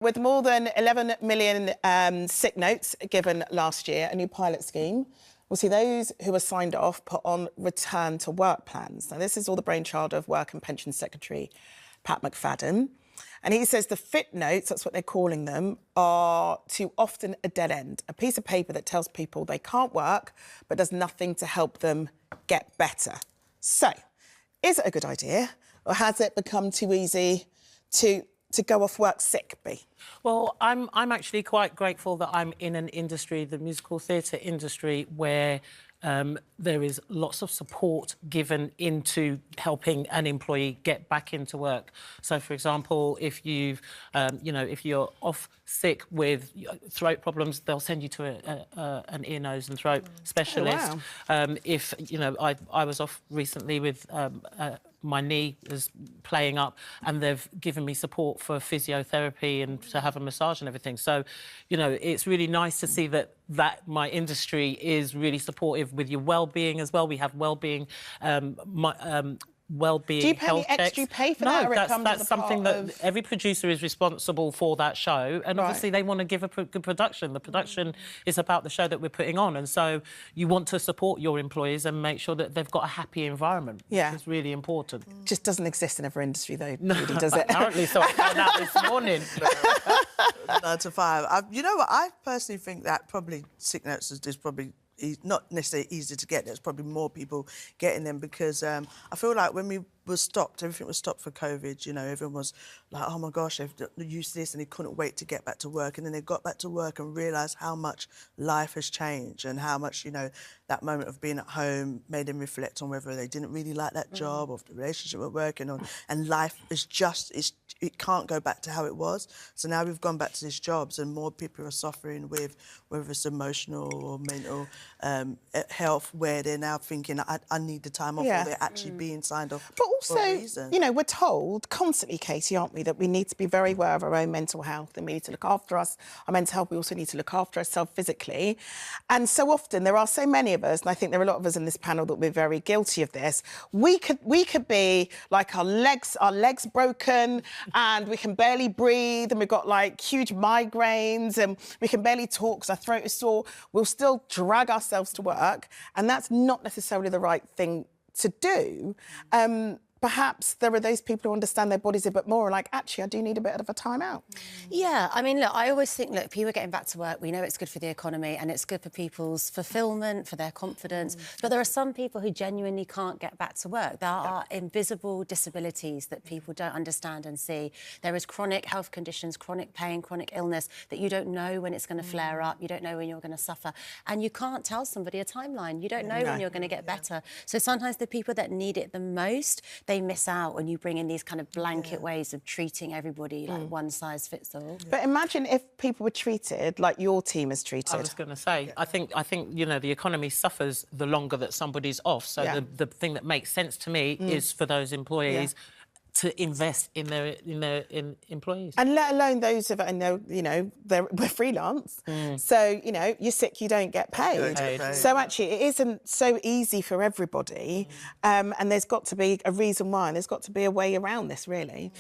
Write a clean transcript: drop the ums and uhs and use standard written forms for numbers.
With more than 11 million sick notes given last year, a new pilot scheme will see those who are signed off put on return to work plans. Now, this is all the brainchild of Work and Pension Secretary Pat McFadden. And he says the fit notes, that's what they're calling them, are too often a dead end, a piece of paper that tells people they can't work but does nothing to help them get better. So, is it a good idea, or has it become too easy to go off work sick, B? Well, I'm actually quite grateful that I'm in an industry, the musical theatre industry, where there is lots of support given into helping an employee get back into work. So, for example, if you've, if you're off sick with throat problems, they'll send you to an ear, nose and throat specialist. Oh, wow. If, I was off recently with my knee was playing up and they've given me support for physiotherapy and to have a massage and everything. So, it's really nice to see that my industry is really supportive with your well-being as well. We have well-being, well-being. Do you pay health any extra? checks. Do you pay for no, that? Or that's something that of... every producer is responsible for that show, and obviously they want to give a good production. The production is about the show that we're putting on, and so you want to support your employees and make sure that they've got a happy environment. Yeah, it's really important. Just doesn't exist in every industry, though. No, really, does it? Apparently, so I found out this morning. 9 to 5. You know what? I personally think that probably sick notes is probably not necessarily easy to get. There's probably more people getting them because I feel like when we were stopped, everything was stopped for COVID, everyone was like, oh my gosh, they've used this and they couldn't wait to get back to work. And then they got back to work and realised how much life has changed and how much, that moment of being at home made them reflect on whether they didn't really like that job or if the relationship we're working on. And life is it can't go back to how it was. So now we've gone back to these jobs and more people are suffering with whether it's emotional or mental health, where they're now thinking, I need the time off, or they're actually being signed off. But also, we're told constantly, Katie, aren't we, that we need to be very aware of our own mental health and we need to look after our mental health. We also need to look after ourselves physically. And so often there are so many of us, and I think there are a lot of us in this panel that we're very guilty of this. We could be like our legs broken and we can barely breathe and we've got like huge migraines and we can barely talk because our throat is sore. We'll still drag ourselves to work, and that's not necessarily the right thing to do. Perhaps there are those people who understand their bodies a bit more and like, actually, I do need a bit of a time out. Yeah, I mean, look, I always think, look, people are getting back to work. We know it's good for the economy and it's good for people's fulfilment, for their confidence. But there are some people who genuinely can't get back to work. There are invisible disabilities that people don't understand and see. There is chronic health conditions, chronic pain, chronic illness that you don't know when it's going to flare up. You don't know when you're going to suffer. And you can't tell somebody a timeline. You don't know when you're going to get better. So sometimes the people that need it the most, they miss out when you bring in these kind of blanket ways of treating everybody like one size fits all. But imagine if people were treated like your team is treated. I was going to say, I think the economy suffers the longer that somebody's off. So the thing that makes sense to me is for those employees to invest in their employees. And let alone those of, I know, we're freelance. So, you're sick, you don't get paid. So actually, it isn't so easy for everybody. And there's got to be a reason why, and there's got to be a way around this, really.